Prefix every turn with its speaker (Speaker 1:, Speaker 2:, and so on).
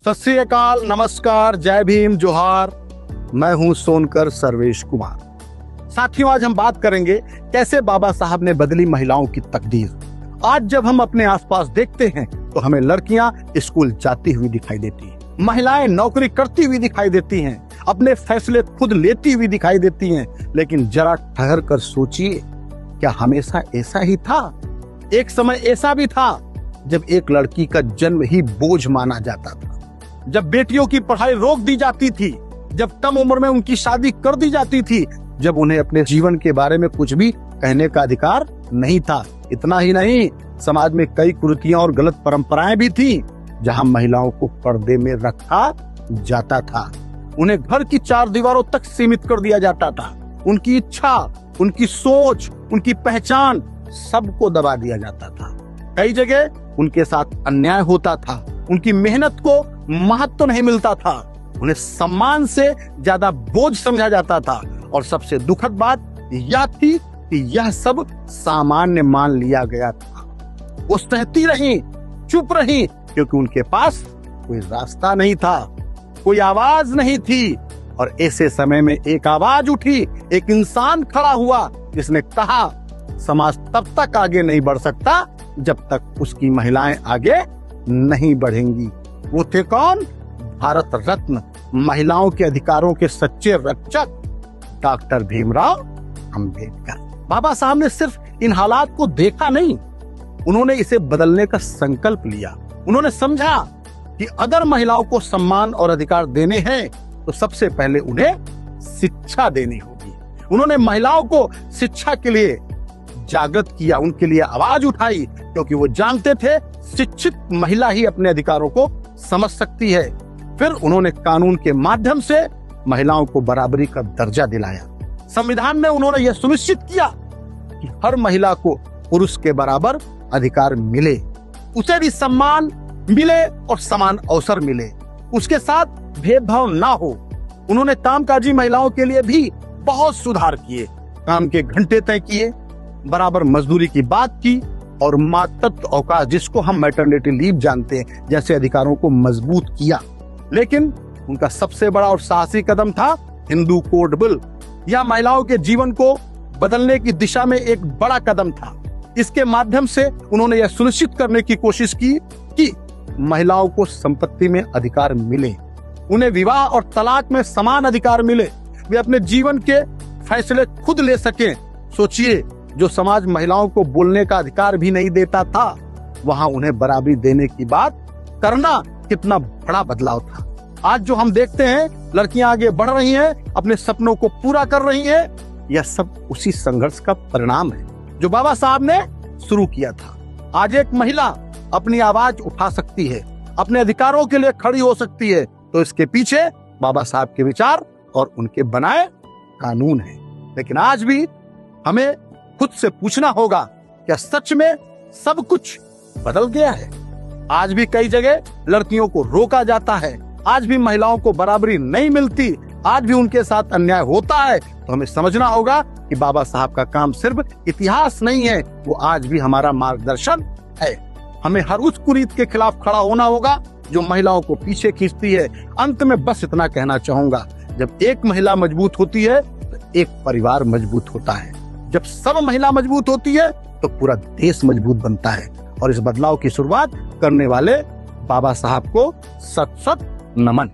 Speaker 1: सत श्री अकाल, नमस्कार, जय भीम, जोहार। मैं हूं सोनकर सर्वेश कुमार। साथियों, आज हम बात करेंगे कैसे बाबा साहब ने बदली महिलाओं की तकदीर। आज जब हम अपने आसपास देखते हैं तो हमें लड़कियां स्कूल जाती हुई दिखाई देती हैं, महिलाएं नौकरी करती हुई दिखाई देती हैं, अपने फैसले खुद लेती हुई दिखाई देती हैं। लेकिन जरा ठहर कर सोचिए, क्या हमेशा ऐसा ही था? एक समय ऐसा भी था जब एक लड़की का जन्म ही बोझ माना जाता था, जब बेटियों की पढ़ाई रोक दी जाती थी, जब कम उम्र में उनकी शादी कर दी जाती थी, जब उन्हें अपने जीवन के बारे में कुछ भी कहने का अधिकार नहीं था। इतना ही नहीं, समाज में कई कुरीतियां और गलत परंपराएं भी थी जहां महिलाओं को पर्दे में रखा जाता था। उन्हें घर की चार दीवारों तक सीमित कर दिया जाता था। उनकी इच्छा, उनकी सोच, उनकी पहचान सबको दबा दिया जाता था। कई जगह उनके साथ अन्याय होता था। उनकी मेहनत को महत्व नहीं मिलता था। उन्हें सम्मान से ज्यादा बोझ समझा जाता था। और सबसे दुखद बात यह थी कि यह सब सामान्य मान लिया गया था। वो सहती रही, चुप रही, क्योंकि उनके पास कोई रास्ता नहीं था, कोई आवाज नहीं थी। और ऐसे समय में एक आवाज उठी, एक इंसान खड़ा हुआ जिसने कहा, समाज तब तक आगे नहीं बढ़ सकता जब तक उसकी महिलाएं आगे नहीं बढ़ेंगी। वो थे कौन? भारत रत्न, महिलाओं के अधिकारों के सच्चे रक्षक डॉक्टर भीमराव अंबेडकर। बाबा साहब ने सिर्फ इन हालात को देखा नहीं, उन्होंने इसे बदलने का संकल्प लिया। उन्होंने समझा कि अगर महिलाओं को सम्मान और अधिकार देने हैं तो सबसे पहले उन्हें शिक्षा देनी होगी। उन्होंने महिलाओं को शिक्षा के लिए जागृत किया, उनके लिए आवाज उठाई, क्योंकि वो जानते थे शिक्षित महिला ही अपने अधिकारों को समझ सकती है। फिर उन्होंने कानून के माध्यम से महिलाओं को बराबरी का दर्जा दिलाया। संविधान में उन्होंने यह सुनिश्चित किया कि हर महिला को पुरुष के बराबर अधिकार मिले, उसे भी सम्मान मिले और समान अवसर मिले, उसके साथ भेदभाव ना हो। उन्होंने कामकाजी महिलाओं के लिए भी बहुत सुधार किए, काम के घंटे तय किए, बराबर मजदूरी की बात की और मातृत्व अवकाश, जिसको हम मैटरनिटी लीव जानते हैं, जैसे अधिकारों को मजबूत किया। लेकिन उनका सबसे बड़ा और साहसी कदम था हिंदू कोड बिल। यह महिलाओं के जीवन को बदलने की दिशा में एक बड़ा कदम था। इसके माध्यम से उन्होंने यह सुनिश्चित करने की कोशिश की कि महिलाओं को संपत्ति में अधिकार मिले, उन्हें विवाह और तलाक में समान अधिकार मिले, वे अपने जीवन के फैसले खुद ले सकें। सोचिए, जो समाज महिलाओं को बोलने का अधिकार भी नहीं देता था, वहां उन्हें बराबरी देने की बात करना कितना बड़ा बदलाव था। आज जो हम देखते हैं, लड़कियां आगे बढ़ रही हैं, अपने सपनों को पूरा कर रही हैं, यह सब उसी संघर्ष का परिणाम है जो बाबा साहब ने शुरू किया था। आज एक महिला अपनी आवाज उठा सकती है, अपने अधिकारों के लिए खड़ी हो सकती है, तो इसके पीछे बाबा साहब के विचार और उनके बनाए कानून है। लेकिन आज भी हमें खुद से पूछना होगा, क्या सच में सब कुछ बदल गया है? आज भी कई जगह लड़कियों को रोका जाता है, आज भी महिलाओं को बराबरी नहीं मिलती, आज भी उनके साथ अन्याय होता है। तो हमें समझना होगा कि बाबा साहब का काम सिर्फ इतिहास नहीं है, वो आज भी हमारा मार्गदर्शन है। हमें हर उस कुरीत के खिलाफ खड़ा होना होगा जो महिलाओं को पीछे खींचती है। अंत में बस इतना कहना चाहूंगा, जब एक महिला मजबूत होती है तो एक परिवार मजबूत होता है। जब सब महिला मजबूत होती है तो पूरा देश मजबूत बनता है। और इस बदलाव की शुरुआत करने वाले बाबा साहब को सत सत नमन।